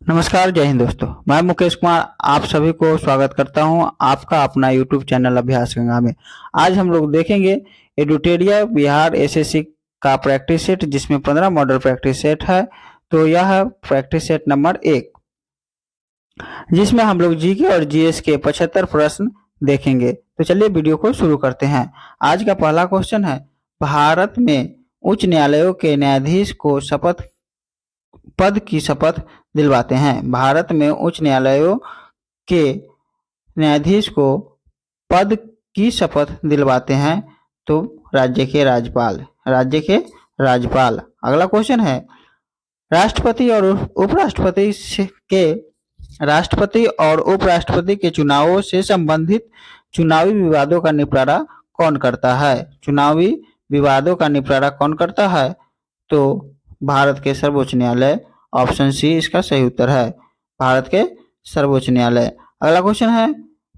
नमस्कार, जय हिंद दोस्तों। मैं मुकेश कुमार आप सभी को स्वागत करता हूं आपका अपना यूट्यूब चैनल अभ्यास गंगा में। आज हम लोग देखेंगे एडुटेरिया बिहार एसएससी का प्रैक्टिस सेट, जिसमें 15 मॉडल प्रैक्टिस सेट है। तो यह है प्रैक्टिस सेट नंबर 1, जिसमें हम लोग जीके और जीएस के 75 प्रश्न देखेंगे। तो चलिए वीडियो को शुरू करते हैं। आज का पहला क्वेश्चन है, भारत में उच्च न्यायालयों के न्यायाधीश को पद की शपथ दिलवाते हैं। भारत में उच्च न्यायालयों के न्यायाधीश को पद की शपथ दिलवाते हैं तो राज्य के राज्यपाल। अगला क्वेश्चन है, राष्ट्रपति और उपराष्ट्रपति के चुनावों से संबंधित चुनावी विवादों का निपटारा कौन करता है? चुनावी विवादों का निपटारा कौन करता है? तो भारत के सर्वोच्च न्यायालय। ऑप्शन सी इसका सही उत्तर है, भारत के सर्वोच्च न्यायालय। अगला क्वेश्चन है,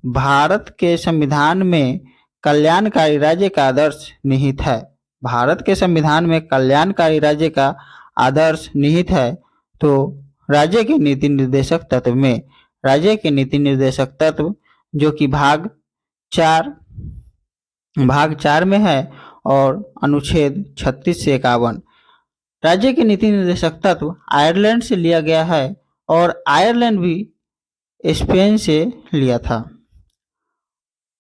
भारत के संविधान में कल्याणकारी राज्य का आदर्श निहित है। भारत के संविधान में कल्याणकारी राज्य का आदर्श निहित है तो राज्य के नीति निर्देशक तत्व जो कि भाग 4 में है और अनुच्छेद 36 से 51। राज्य के नीति निर्देशक तत्व आयरलैंड से लिया गया है और आयरलैंड भी स्पेन से लिया था।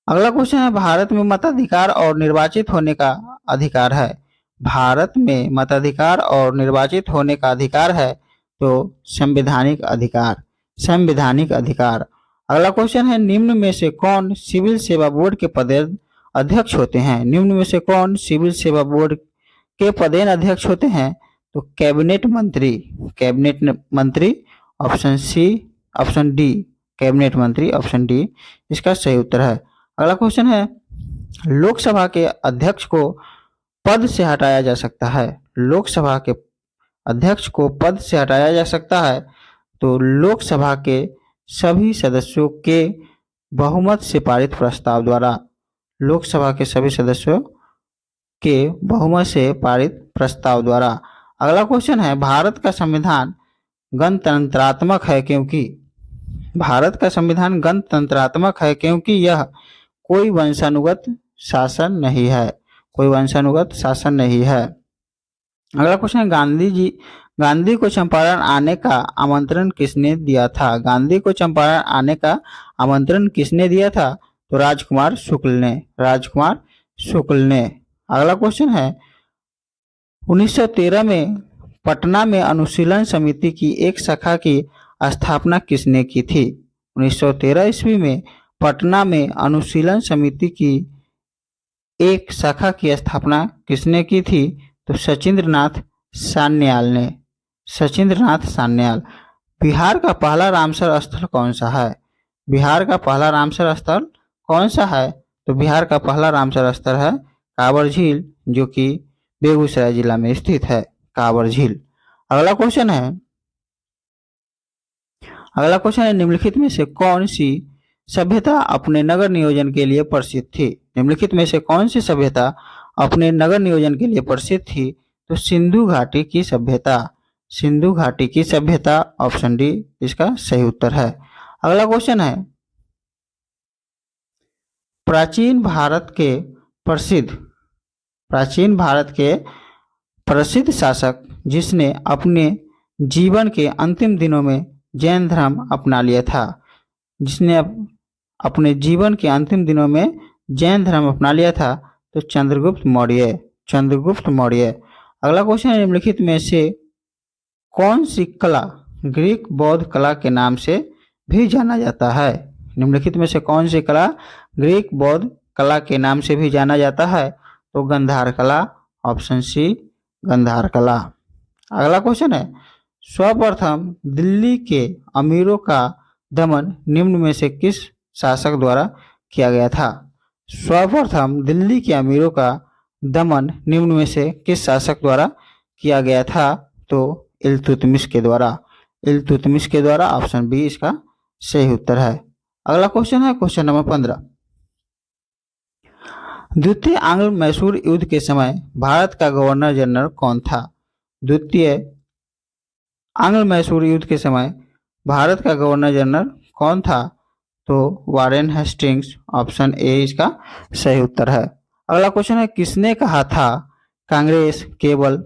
अगला क्वेश्चन है, भारत में मताधिकार और निर्वाचित होने का अधिकार है। भारत में मताधिकार और निर्वाचित होने का अधिकार है तो संवैधानिक अधिकार। अगला क्वेश्चन है, निम्न में से कौन सिविल सेवा बोर्ड के पदेन अध्यक्ष होते हैं? निम्न में से कौन सिविल सेवा बोर्ड के पदेन अध्यक्ष होते हैं? तो कैबिनेट मंत्री ऑप्शन डी कैबिनेट मंत्री, ऑप्शन डी इसका सही उत्तर है। अगला क्वेश्चन है, लोकसभा के अध्यक्ष को पद से हटाया जा सकता है। लोकसभा के अध्यक्ष को पद से हटाया जा सकता है तो लोकसभा के सभी सदस्यों के बहुमत से पारित प्रस्ताव द्वारा। लोकसभा के सभी सदस्यों के बहुमत से पारित प्रस्ताव द्वारा। अगला क्वेश्चन है, भारत का संविधान गणतंत्रात्मक है क्योंकि यह कोई वंशानुगत शासन नहीं है। अगला क्वेश्चन है, गांधी को चंपारण आने का आमंत्रण किसने दिया था? गांधी को चंपारण आने का आमंत्रण किसने दिया था? तो राजकुमार शुक्ल ने। अगला क्वेश्चन है, 1913 में पटना में अनुशीलन समिति की एक शाखा की स्थापना किसने की थी? 1913 ईस्वी में पटना में अनुशीलन समिति की एक शाखा की स्थापना किसने की थी? तो सचिंद्रनाथ सान्याल। बिहार का पहला रामसर स्थल कौन सा है? बिहार का पहला रामसर स्थल कौन सा है? तो बिहार का पहला रामसर स्थल है कांवर झील, जो कि बेगूसराय जिला में स्थित है, कांवर झील। अगला क्वेश्चन है, निम्नलिखित में से कौन सी सभ्यता अपने नगर नियोजन के लिए प्रसिद्ध थी? निम्नलिखित में से कौन सी सभ्यता अपने नगर नियोजन के लिए प्रसिद्ध थी? तो सिंधु घाटी की सभ्यता, ऑप्शन डी इसका सही उत्तर है। अगला क्वेश्चन है, प्राचीन भारत के प्रसिद्ध शासक जिसने अपने जीवन के अंतिम दिनों में जैन धर्म अपना लिया था। तो चंद्रगुप्त मौर्य। अगला क्वेश्चन है, निम्नलिखित में से कौन सी कला ग्रीक बौद्ध कला के नाम से भी जाना जाता है? निम्नलिखित में से कौन सी कला ग्रीक बौद्ध कला के नाम से भी जाना जाता है? तो गंधार कला, ऑप्शन सी गंधार कला। अगला क्वेश्चन है, सर्वप्रथम दिल्ली के अमीरों का दमन निम्न में से किस शासक द्वारा किया गया था? सर्वप्रथम दिल्ली के अमीरों का दमन निम्न में से किस शासक द्वारा किया गया था? तो इल्तुतमिश के द्वारा, ऑप्शन बी इसका सही उत्तर है। अगला क्वेश्चन है क्वेश्चन नंबर 15। द्वितीय आंग्ल मैसूर युद्ध के समय भारत का गवर्नर जनरल कौन था? द्वितीय आंग्ल मैसूर युद्ध के समय भारत का गवर्नर जनरल कौन था? तो वारेन हेस्टिंग्स, ऑप्शन ए इसका सही उत्तर है। अगला क्वेश्चन है, किसने कहा था कांग्रेस केवल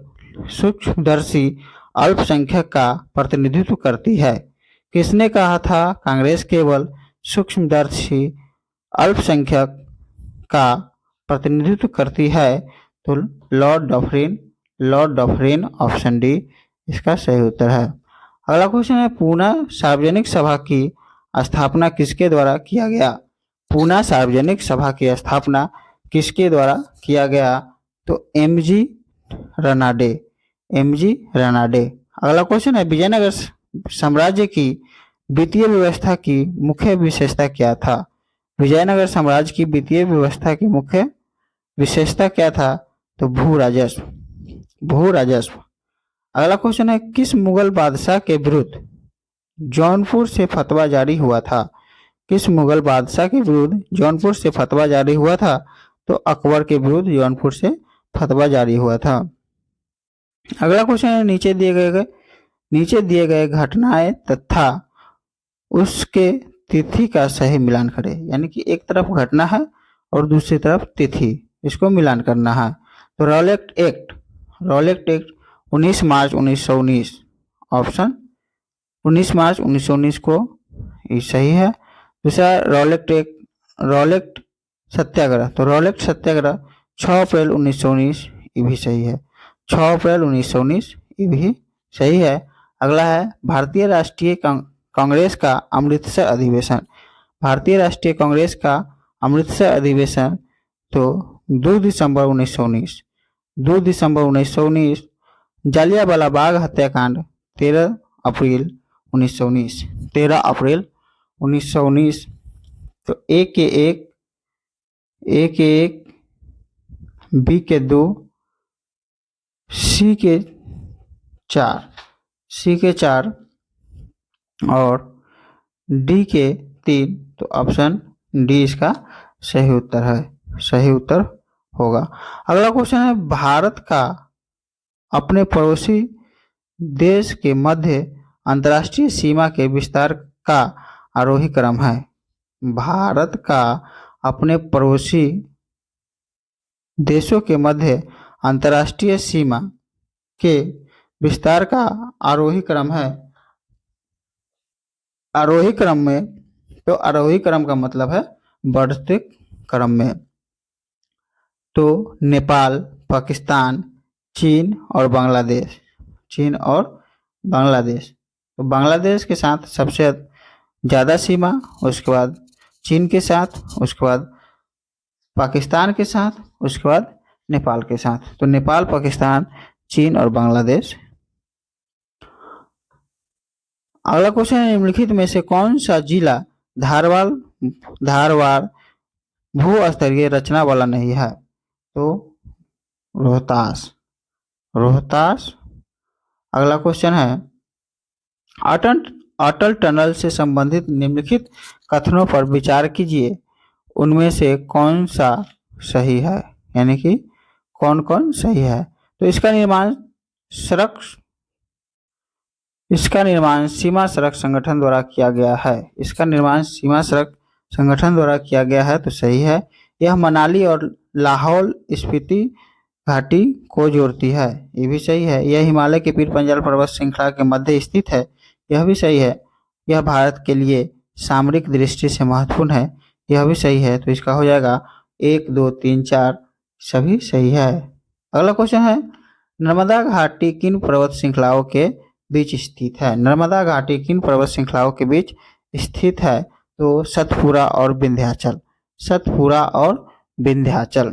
सूक्ष्मदर्शी अल्पसंख्यक का प्रतिनिधित्व करती है? किसने कहा था कांग्रेस केवल सूक्ष्मदर्शी अल्पसंख्यक का प्रतिनिधित्व करती है? तो लॉर्ड डॉफरिन, ऑप्शन डी इसका सही उत्तर है। अगला क्वेश्चन है, पूना सार्वजनिक सभा की स्थापना किसके द्वारा किया गया? पूना सार्वजनिक सभा की स्थापना किसके द्वारा किया गया? तो एमजी रनाडे। अगला क्वेश्चन है, विजयनगर साम्राज्य की वित्तीय व्यवस्था की मुख्य विशेषता क्या था? विजयनगर साम्राज्य की वित्तीय व्यवस्था की मुख्य विशेषता क्या था? तो भू राजस्व। अगला क्वेश्चन है, किस मुगल बादशाह के विरुद्ध जौनपुर से फतवा जारी हुआ था? किस मुगल बादशाह के विरुद्ध जौनपुर से फतवा जारी हुआ था? तो अकबर के विरुद्ध जौनपुर से फतवा जारी हुआ था। अगला क्वेश्चन है, नीचे दिए गए घटनाएं तथा उसके तिथि का सही मिलान करें। यानी कि एक तरफ घटना है और दूसरी तरफ तिथि, इसको मिलान करना है। तो रॉलेट एक्ट 19 मार्च 1919, ऑप्शन 19 मार्च 1919 को ये सही है। दूसरा रॉलेट सत्याग्रह, तो रॉलेट सत्याग्रह 6 अप्रैल 1919, ये भी सही है। 6 अप्रैल 1919 ये भी सही है। अगला है, भारतीय राष्ट्रीय कांग्रेस का अमृतसर अधिवेशन। भारतीय राष्ट्रीय कांग्रेस का अमृतसर अधिवेशन तो 2 दिसंबर 1919, 2 दिसंबर 1919। जालियांवाला बाग हत्याकांड 13 अप्रैल 1919, 13 अप्रैल 1919। तो ए के 1, बी के 2, सी के 4 और डी के 3। तो ऑप्शन डी इसका सही उत्तर है, सही उत्तर होगा। अगला क्वेश्चन है, भारत का अपने पड़ोसी देश के मध्य अंतर्राष्ट्रीय सीमा के विस्तार का आरोही क्रम है। भारत का अपने पड़ोसी देशों के मध्य अंतर्राष्ट्रीय सीमा के विस्तार का आरोही क्रम है। आरोही क्रम में, तो आरोही क्रम का मतलब है बढ़ते क्रम में। तो नेपाल, पाकिस्तान, चीन और बांग्लादेश, तो बांग्लादेश के साथ सबसे ज़्यादा सीमा, उसके बाद चीन के साथ, उसके बाद पाकिस्तान के साथ, उसके बाद नेपाल के साथ। तो नेपाल, पाकिस्तान, चीन और बांग्लादेश। अगला क्वेश्चन है, निम्नलिखित में से कौन सा जिला धारवाड़ भू स्तरीय रचना वाला नहीं है? तो रोहतास। अगला क्वेश्चन है, अटल टनल से संबंधित निम्नलिखित कथनों पर विचार कीजिए, उनमें से कौन सा सही है? यानी कि कौन कौन सही है? तो इसका निर्माण सीमा सड़क संगठन द्वारा किया गया है। इसका निर्माण सीमा सड़क संगठन द्वारा किया गया है, तो सही है। यह मनाली और लाहौल स्पीति घाटी को जोड़ती है, ये भी सही है। यह हिमालय के पीर पंजाल पर्वत श्रृंखला के मध्य स्थित है, यह भी सही है। यह भारत के लिए सामरिक दृष्टि से महत्वपूर्ण है, यह भी सही है। तो इसका हो जाएगा 1, 2, 3, 4 सभी सही है। अगला क्वेश्चन है, नर्मदा घाटी किन पर्वत श्रृंखलाओं के बीच स्थित है? नर्मदा घाटी किन पर्वत श्रृंखलाओं के बीच स्थित है? तो सतपुरा और विंध्याचल, सतपुरा और विंध्याचल।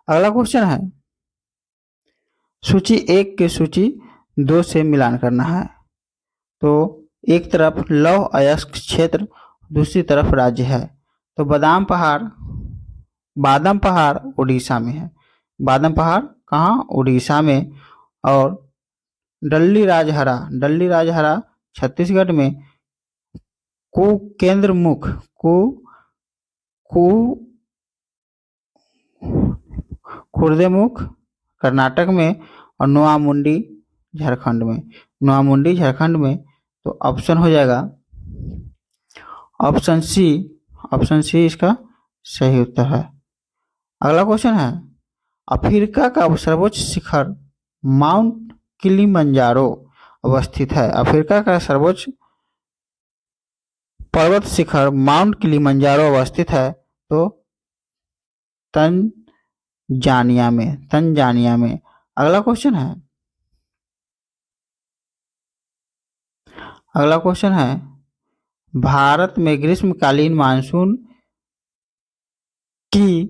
अगला क्वेश्चन है, सूची 1 के सूची 2 से मिलान करना है। तो एक तरफ लौह अयस्क क्षेत्र, दूसरी तरफ राज्य है। तो बादाम पहाड़ उड़ीसा में है। बादाम पहाड़ कहाँ? उड़ीसा में। और डल्ली राजहरा छत्तीसगढ़ में। खुर्देमुख कर्नाटक में। और नोआमुंडी झारखंड में। नोआमुंडी झारखंड में। तो ऑप्शन हो जाएगा ऑप्शन सी। ऑप्शन सी इसका सही उत्तर है। अगला क्वेश्चन है, अफ्रीका का सर्वोच्च शिखर माउंट किलिमंजारो अवस्थित है। अफ्रीका का सर्वोच्च पर्वत शिखर माउंट किलिमंजारो अवस्थित है तो तंजानिया में। तंजानिया में। अगला क्वेश्चन है, अगला क्वेश्चन है, भारत में ग्रीष्मकालीन मानसून की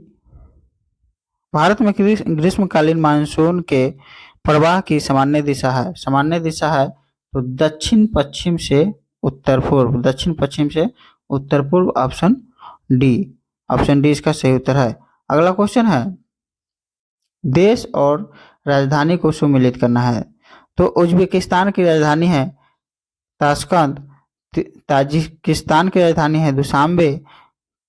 भारत में ग्रीष्मकालीन मानसून के प्रवाह की सामान्य दिशा है। सामान्य दिशा है तो दक्षिण पश्चिम से उत्तर पूर्व। दक्षिण पश्चिम से उत्तर पूर्व। Option D. ऑप्शन डी इसका सही उत्तर है। अगला क्वेश्चन है, देश और राजधानी को सुमिलित करना है। तो उज्बेकिस्तान की राजधानी है ताशकंद, ताजिकिस्तान की राजधानी है दुशांबे,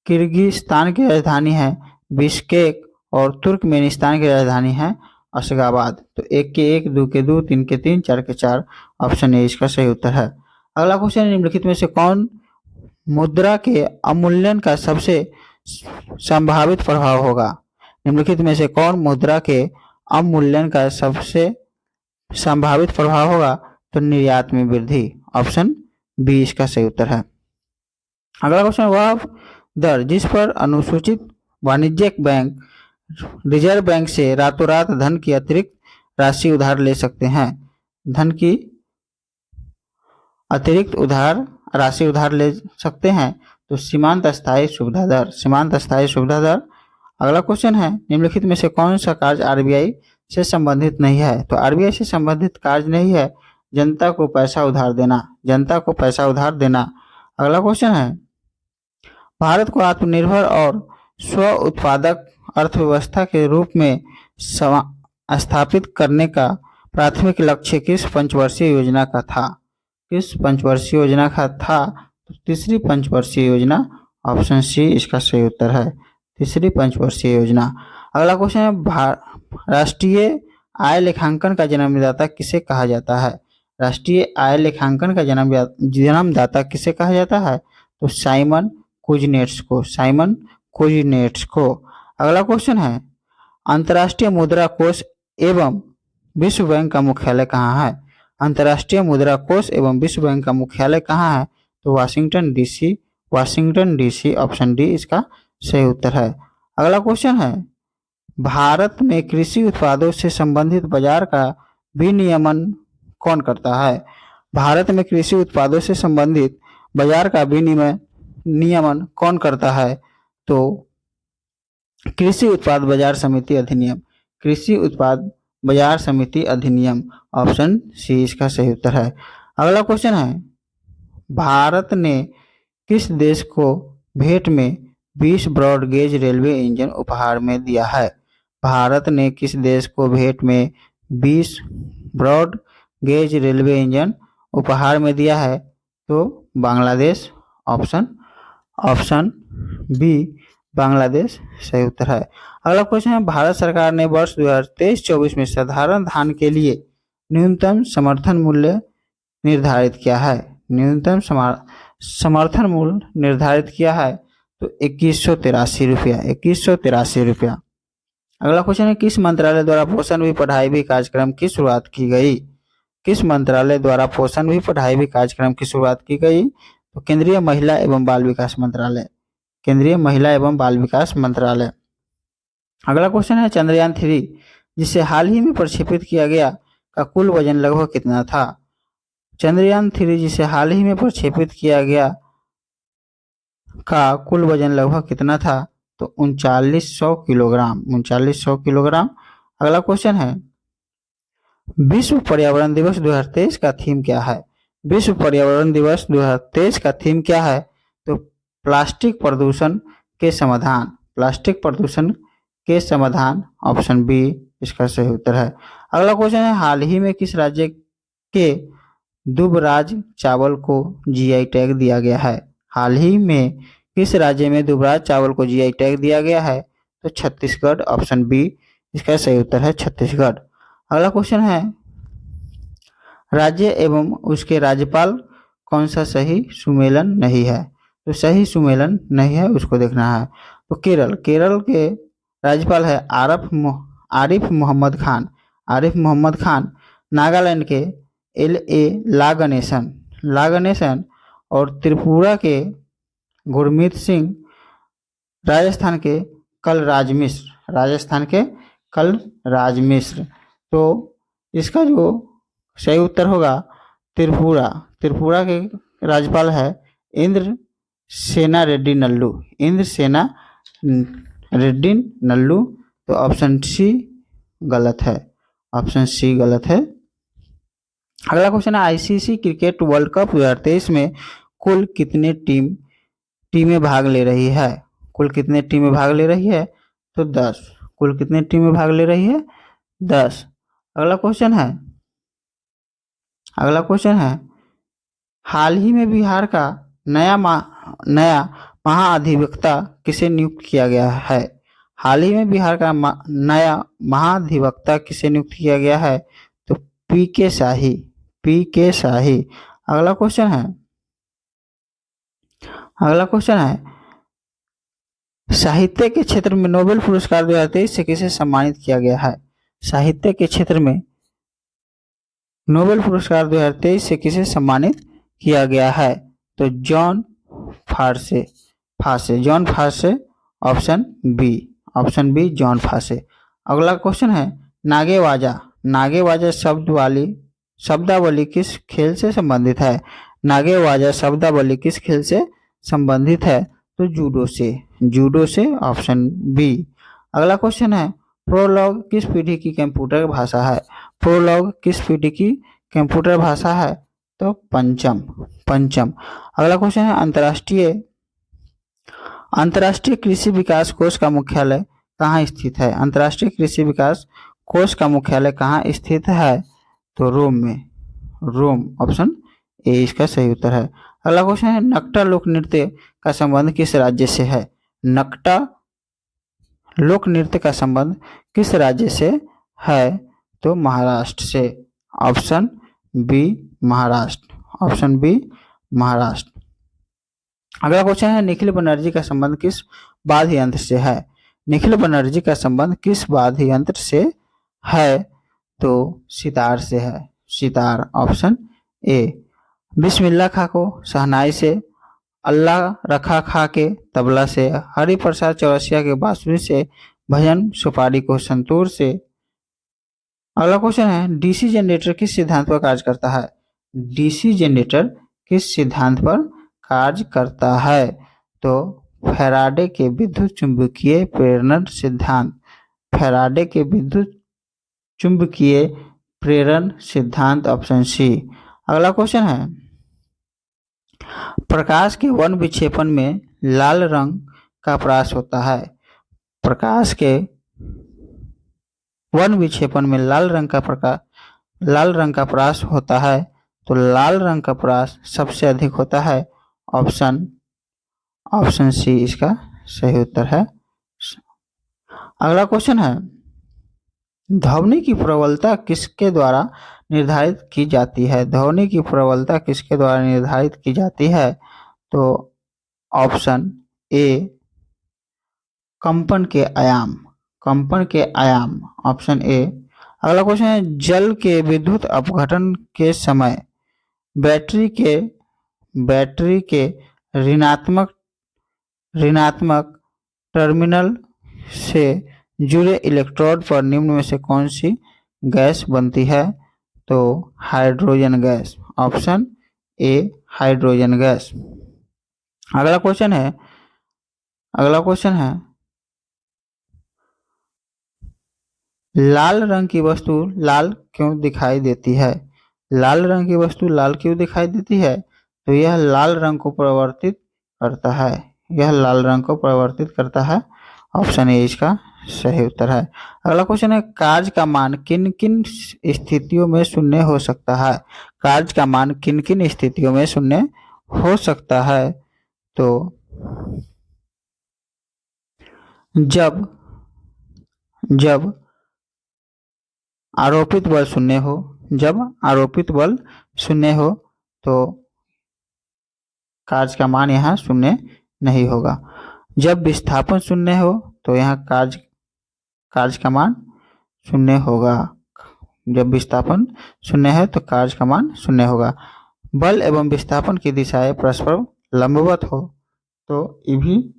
किर्गिस्तान की राजधानी है बिश्केक और तुर्कमेनिस्तान की राजधानी है अशगाबाद। तो एक के एक, दो के दो, तीन के तीन, चार के चार। ऑप्शन ए इसका सही उत्तर है। अगला क्वेश्चन, निम्नलिखित में से कौन मुद्रा के अवमूल्यन का सबसे संभावित प्रभाव होगा। निम्नलिखित में से कौन मुद्रा के अवमूल्यन का सबसे संभावित प्रभाव होगा। तो निर्यात में वृद्धि। ऑप्शन बी इसका सही उत्तर है। अगला क्वेश्चन, वह दर जिस पर अनुसूचित वाणिज्यिक बैंक रिजर्व बैंक से रातों रात धन की अतिरिक्त राशि उधार ले सकते हैं। धन की अतिरिक्त राशि उधार ले सकते हैं तो सीमांत अस्थायी सुविधा दर। सीमांत अस्थायी सुविधा दर। अगला क्वेश्चन है, निम्नलिखित में से कौन सा कार्य आरबीआई से संबंधित नहीं है। तो आरबीआई से संबंधित कार्य नहीं है जनता को पैसा उधार देना। जनता को पैसा उधार देना। अगला क्वेश्चन है, भारत को आत्मनिर्भर और स्व उत्पादक अर्थव्यवस्था के रूप में स्थापित करने का प्राथमिक लक्ष्य किस पंचवर्षीय योजना का था। किस पंचवर्षीय योजना का था। तो तीसरी पंचवर्षीय योजना। ऑप्शन सी इसका सही उत्तर है। तीसरी पंचवर्षीय योजना। अगला क्वेश्चन है, राष्ट्रीय आय लेखांकन का जन्मदाता किसे कहा जाता है। राष्ट्रीय आय लेखांकन का जन्मदाता किसे कहा जाता है। तो साइमन कुजनेट्स को। साइमन कुजनेट्स को। अगला क्वेश्चन है, अंतर्राष्ट्रीय मुद्रा कोष एवं विश्व बैंक का मुख्यालय कहाँ है। अंतर्राष्ट्रीय मुद्रा कोष एवं विश्व बैंक का मुख्यालय कहाँ है। तो Washington DC. Washington DC. Option D इसका सही उत्तर है। अगला क्वेश्चन है, भारत में कृषि उत्पादों से संबंधित बाजार का विनियमन कौन करता है। भारत में कृषि उत्पादों से संबंधित बाजार का नियमन कौन करता है। तो कृषि उत्पाद बाजार समिति अधिनियम। कृषि उत्पाद बाजार समिति अधिनियम। ऑप्शन सी इसका सही उत्तर है। अगला क्वेश्चन है, भारत ने किस देश को भेंट में 20 ब्रॉड गेज रेलवे इंजन उपहार में दिया है। भारत ने किस देश को भेंट में 20 ब्रॉड गेज रेलवे इंजन उपहार में दिया है। तो बांग्लादेश। ऑप्शन बी बांग्लादेश सही उत्तर है। अगला क्वेश्चन है, भारत सरकार ने वर्ष 2023-24 में साधारण धान के लिए न्यूनतम समर्थन मूल्य निर्धारित किया है। न्यूनतम समर्थन मूल्य निर्धारित किया है तो 2183 रुपया। 2183 रुपया। अगला क्वेश्चन है, किस मंत्रालय द्वारा पोषण भी पढ़ाई भी कार्यक्रम की शुरुआत की गई। किस मंत्रालय द्वारा पोषण भी पढ़ाई भी कार्यक्रम की शुरुआत की गई। तो केंद्रीय महिला एवं बाल विकास मंत्रालय। केंद्रीय महिला एवं बाल विकास मंत्रालय। अगला क्वेश्चन है, चंद्रयान 3 जिसे हाल ही में प्रक्षेपित किया गया का कुल वजन लगभग कितना था। चंद्रयान 3 जिसे हाल ही में प्रक्षेपित किया गया का कुल वजन लगभग कितना था। तो 3900 किलोग्राम। 3900 किलोग्राम। अगला क्वेश्चन है, विश्व पर्यावरण दिवस 2023 का थीम क्या है। विश्व पर्यावरण दिवस 2023 का थीम क्या है। तो प्लास्टिक प्रदूषण के समाधान। प्लास्टिक प्रदूषण के समाधान। ऑप्शन बी इसका सही उत्तर है। अगला क्वेश्चन है, हाल ही में किस राज्य के दुबराज चावल को जीआई टैग दिया गया है। हाल ही में किस राज्य में दुबराज चावल को जीआई टैग दिया गया है। तो छत्तीसगढ़। ऑप्शन बी इसका सही उत्तर है छत्तीसगढ़। अगला क्वेश्चन है राज्य एवं उसके राज्यपाल कौन सा सही सुमेलन नहीं है। तो सही सुमेलन नहीं है उसको देखना है। तो केरल, केरल के राज्यपाल है आरिफ मोहम्मद खान। आरिफ मोहम्मद खान। नागालैंड के ला गणेशन और त्रिपुरा के गुरमीत सिंह। राजस्थान के कलराज मिश्र, राजस्थान के कलराज मिश्र। तो इसका जो सही उत्तर होगा त्रिपुरा। त्रिपुरा के राज्यपाल है इंद्र सेना रेड्डी नल्लू। इंद्र सेना रेड्डी नल्लू। तो ऑप्शन सी गलत है, ऑप्शन सी गलत है। अगला क्वेश्चन है आईसीसी क्रिकेट वर्ल्ड कप 2023 में कुल कितने टीमें भाग ले रही है। कुल कितने टीमें भाग ले रही है। तो 10। कुल कितने टीमें भाग ले रही है। 10। अगला क्वेश्चन है हाल ही में बिहार का नया महाधिवक्ता किसे नियुक्त किया गया है। हाल ही में बिहार का नया महाधिवक्ता किसे नियुक्त किया गया है। तो पीके शाही, पीके शाही। अगला क्वेश्चन है साहित्य के क्षेत्र में नोबेल पुरस्कार 2023 से किसे सम्मानित किया गया है। साहित्य के क्षेत्र में नोबेल पुरस्कार 2023 से किसे सम्मानित किया गया है। तो Jon Fosse, Jon Fosse. Option B Jon Fosse. अगला क्वेश्चन है नागेवाजा, नागेवाजा शब्दावली किस खेल से संबंधित है। नागेवाजा शब्दावली किस खेल से संबंधित है। तो जूडो से। Option B. अगला क्वेश्चन है प्रोलॉग किस पीढ़ी की कंप्यूटर भाषा है। प्रोलॉग किस पीढ़ी की कंप्यूटर भाषा है। तो पंचम। अगला क्वेश्चन है अंतर्राष्ट्रीय कृषि विकास कोष का मुख्यालय कहाँ स्थित है। अंतर्राष्ट्रीय कृषि विकास कोष का मुख्यालय कहाँ स्थित है। तो रोम में, रोम। ऑप्शन ए इसका सही उत्तर है। अगला क्वेश्चन है नकटा लोक नृत्य का संबंध किस राज्य से है। नकटा लोक नृत्य का संबंध किस राज्य से है। तो महाराष्ट्र से। Option B Maharashtra, option B Maharashtra. अगला क्वेश्चन है निखिल बनर्जी का संबंध किस वाद्य यंत्र से है। निखिल बनर्जी का संबंध किस वाद्य यंत्र से है। तो सितार से है, सितार। Option A. बिस्मिल्लाह खा को शहनाई से, अल्लाह रखा खा के तबला से, हरि प्रसाद चौरसिया के बांसुरी से, भजन सुपारी को संतूर से। अगला क्वेश्चन है डीसी जनरेटर किस सिद्धांत पर कार्य करता है। डीसी जनरेटर किस सिद्धांत पर कार्य करता है। तो फैराडे के विद्युत चुंबकीय प्रेरण सिद्धांत, फैराडे के विद्युत चुंबकीय प्रेरण सिद्धांत। Option C. अगला क्वेश्चन है प्रकाश के वन विक्षेपण में लाल रंग का प्रकाश होता है। प्रकाश के वन विक्षेपण में लाल रंग का प्रकाश होता है। तो लाल रंग का प्रकाश सबसे अधिक होता है। ऑप्शन सी इसका सही उत्तर है। अगला क्वेश्चन है ध्वनि की प्रबलता किसके द्वारा निर्धारित की जाती है। ध्वनि की प्रबलता किसके द्वारा निर्धारित की जाती है। तो ऑप्शन ए कंपन के आयाम, कंपन के आयाम। Option A. अगला क्वेश्चन है जल के विद्युत अपघटन के समय बैटरी के ऋणात्मक टर्मिनल से जुड़े इलेक्ट्रोड पर निम्न में से कौन सी गैस बनती है। तो hydrogen gas. Option A hydrogen gas. अगला क्वेश्चन है लाल रंग की वस्तु लाल क्यों दिखाई देती है। लाल रंग की वस्तु लाल क्यों दिखाई देती है। तो यह लाल रंग को परिवर्तित करता है, यह लाल रंग को परिवर्तित करता है। ऑप्शन ए इसका सही उत्तर है। अगला क्वेश्चन है कार्य का मान किन किन स्थितियों में शून्य हो सकता है। कार्य का मान किन किन स्थितियों में शून्य हो सकता है। तो जब आरोपित बल शून्य हो, जब आरोपित बल शून्य हो तो कार्य का मान यहाँ शून्य नहीं होगा। जब विस्थापन शून्य हो तो यहाँ कार्य का मान शून्य होगा। जब विस्थापन शून्य है तो कार्य का मान शून्य होगा। बल एवं विस्थापन की दिशाएं परस्पर लंबवत हो तो ये भी,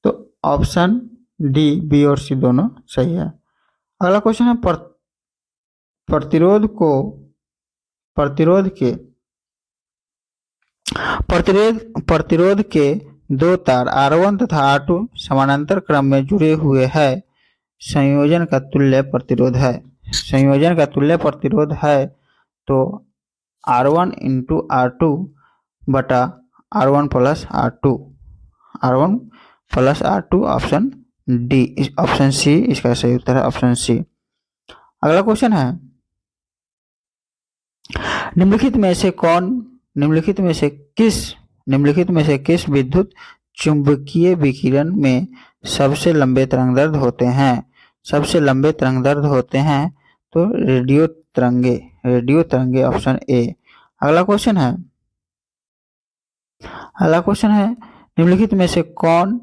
तो ऑप्शन डी, बी और सी दोनों सही है। अगला क्वेश्चन है प्रतिरोध प्रतिरोध के दो तार R1 तथा R2 समानांतर क्रम में जुड़े हुए हैं। संयोजन का तुल्य प्रतिरोध है। संयोजन का तुल्य प्रतिरोध है तो R1 इंटू R2 बटा R1 plus R2, R1 plus R2, option D, option C इसका सही उत्तर है, ऑप्शन सी। अगला क्वेश्चन है निम्नलिखित में से किस विद्युत चुंबकीय विकिरण में सबसे लंबे तरंगदैर्घ्य होते हैं? सबसे लंबे तरंगदैर्घ्य होते हैं तो रेडियो तरंगे, ऑप्शन ए। अगला क्वेश्चन है निम्नलिखित में से कौन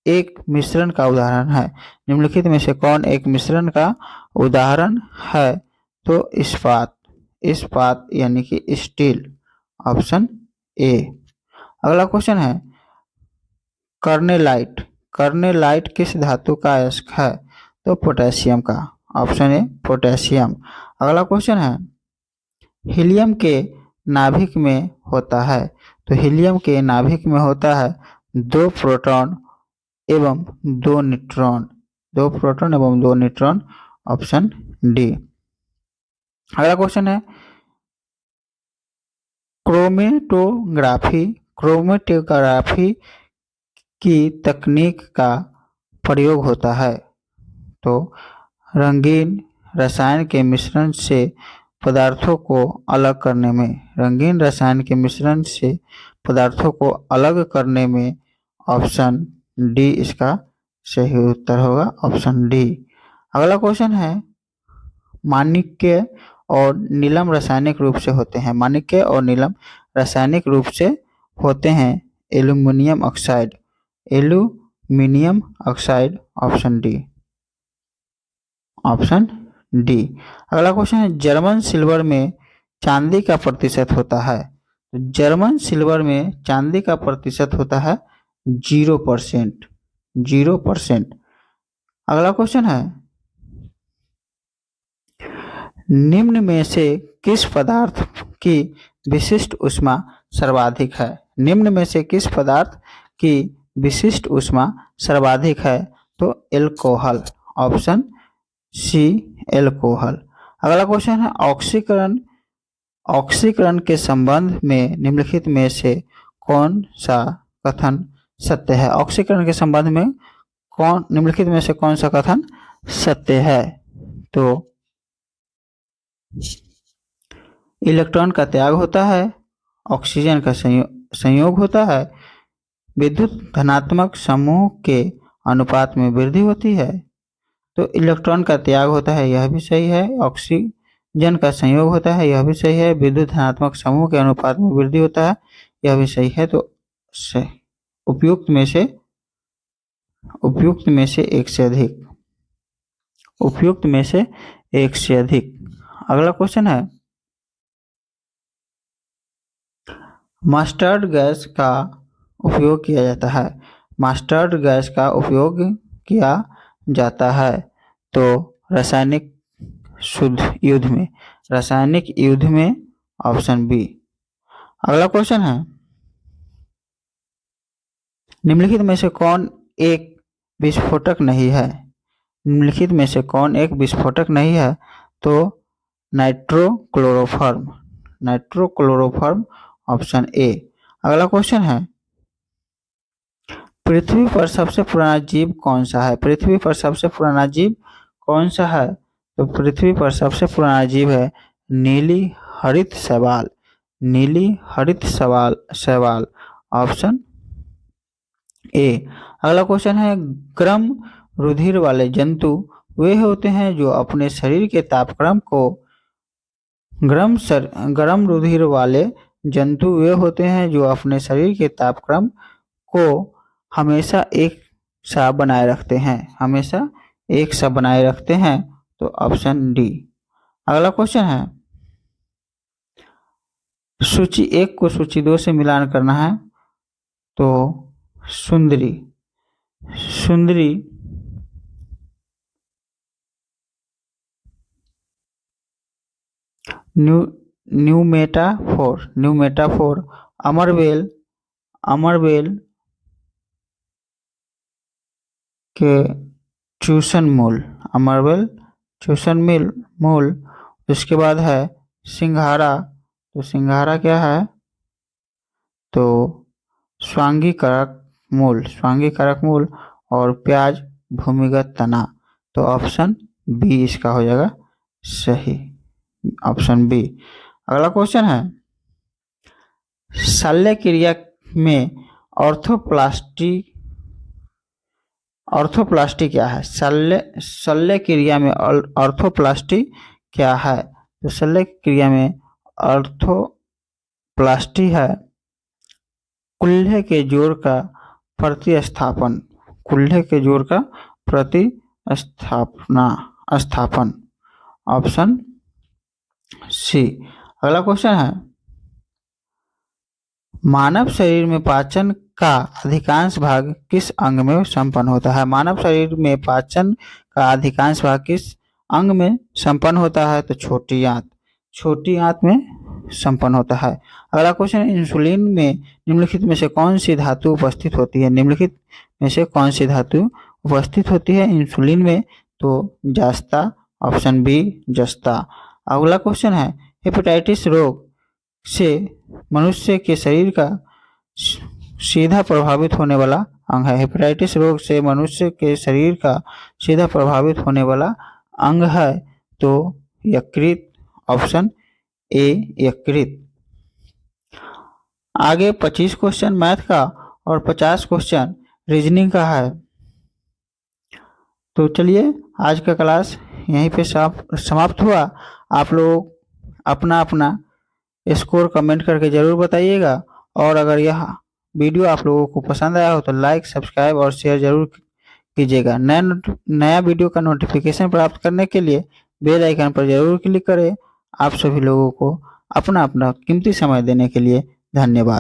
एक मिश्रण का उदाहरण है? निम्नलिखित में से कौन एक मिश्रण का उदाहरण है? तो इस्पात यानी कि स्टील, ऑप्शन ए। अगला क्वेश्चन है कर्नेलाइट किस धातु का अयस्क है? तो पोटेशियम का, ऑप्शन ए, पोटेशियम। अगला क्वेश्चन है हीलियम के नाभिक में होता है, तो हीलियम के नाभिक में होता है 2 प्रोटॉन एवं 2 न्यूट्रॉन, ऑप्शन डी। अगला क्वेश्चन है क्रोमेटोग्राफी की तकनीक का प्रयोग होता है तो रंगीन रसायन के मिश्रण से पदार्थों को अलग करने में, ऑप्शन डी इसका सही उत्तर होगा, ऑप्शन डी। अगला क्वेश्चन है माणिक्य और नीलम रासायनिक रूप से होते हैं एल्यूमिनियम ऑक्साइड, ऑप्शन डी। अगला क्वेश्चन है जर्मन सिल्वर में चांदी का प्रतिशत होता है, जर्मन सिल्वर में चांदी का प्रतिशत होता है 0%। अगला क्वेश्चन है निम्न में से किस पदार्थ की विशिष्ट ऊष्मा सर्वाधिक है? निम्न में से किस पदार्थ की विशिष्ट ऊष्मा सर्वाधिक है? तो एल्कोहल, ऑप्शन सी, एल्कोहल। अगला क्वेश्चन है ऑक्सीकरण के संबंध में निम्नलिखित में से कौन सा कथन सत्य है? ऑक्सीकरण के संबंध में निम्नलिखित में से कौन सा कथन सत्य है? तो इलेक्ट्रॉन का त्याग होता है, ऑक्सीजन का संयोग होता है, विद्युत धनात्मक समूह के अनुपात में वृद्धि होती है। तो इलेक्ट्रॉन का त्याग होता है, यह भी सही है। ऑक्सीजन का संयोग होता है, यह भी सही है। विद्युत धनात्मक समूह के अनुपात में वृद्धि होता है, यह भी सही है। तो उपयुक्त में से एक से अधिक। अगला क्वेश्चन है मस्टर्ड गैस का उपयोग किया जाता है। मस्टर्ड गैस का उपयोग किया जाता है तो रासायनिक युद्ध में, ऑप्शन बी। अगला क्वेश्चन है निम्नलिखित में से कौन एक विस्फोटक नहीं है? निम्नलिखित में से कौन एक विस्फोटक नहीं है? तो नाइट्रोक्लोरोफॉर्म, ऑप्शन ए। अगला क्वेश्चन है पृथ्वी पर सबसे पुराना जीव कौन सा है? पृथ्वी पर सबसे पुराना जीव कौन सा है? तो पृथ्वी पर सबसे पुराना जीव है नीली हरित शैवाल, ऑप्शन ए। अगला क्वेश्चन है गर्म रुधिर वाले जंतु वे होते हैं जो अपने शरीर के तापक्रम को गर्म रुधिर वाले जंतु वे होते हैं जो अपने शरीर के तापक्रम को हमेशा एक सा बनाए रखते हैं, हमेशा एक सा बनाए रखते हैं। तो ऑप्शन डी। अगला क्वेश्चन है, सूची 1 को सूची 2 से मिलान करना है। तो सुंदरी सुंदरी न्यूमेटाफोर अमरबेल के चूषण मूल। उसके बाद है सिंघाड़ा। तो सिंघाड़ा क्या है? तो स्वांगीकारक मूल और प्याज भूमिगत तना। तो ऑप्शन बी इसका हो जाएगा सही, ऑप्शन बी। अगला क्वेश्चन है, शल्य क्रिया में ऑर्थोप्लास्टी क्या है? शल्य क्रिया में ऑर्थोप्लास्टी क्या है? तो शल्य क्रिया में ऑर्थोप्लास्टी है कुल्हे के जोड़ का प्रतिस्थापन, स्थापन। Option C. अगला क्वेश्चन है, मानव शरीर में पाचन का अधिकांश भाग किस अंग में संपन्न होता है? मानव शरीर में पाचन का अधिकांश भाग किस अंग में संपन्न होता है? तो छोटी आंत में संपन्न होता है। अगला क्वेश्चन, इंसुलिन में निम्नलिखित में से कौन सी धातु उपस्थित होती है? निम्नलिखित में से कौन सी धातु उपस्थित होती है इंसुलिन में? तो जस्ता, ऑप्शन बी जस्ता। अगला क्वेश्चन है, हेपेटाइटिस रोग से मनुष्य के शरीर का सीधा प्रभावित होने वाला अंग है। हेपेटाइटिस रोग से मनुष्य के शरीर का सीधा प्रभावित होने वाला अंग है। तो यकृत, ऑप्शन ए यकृत। आगे 25 क्वेश्चन मैथ का और 50 क्वेश्चन रीजनिंग का है। तो चलिए आज का क्लास यहीं पे समाप्त हुआ। आप लोग अपना अपना स्कोर कमेंट करके ज़रूर बताइएगा, और अगर यह वीडियो आप लोगों को पसंद आया हो तो लाइक, सब्सक्राइब और शेयर जरूर कीजिएगा। नया वीडियो का नोटिफिकेशन प्राप्त करने के लिए बेल आइकन पर जरूर क्लिक करें। आप सभी लोगों को अपना कीमती समय देने के लिए धन्यवाद।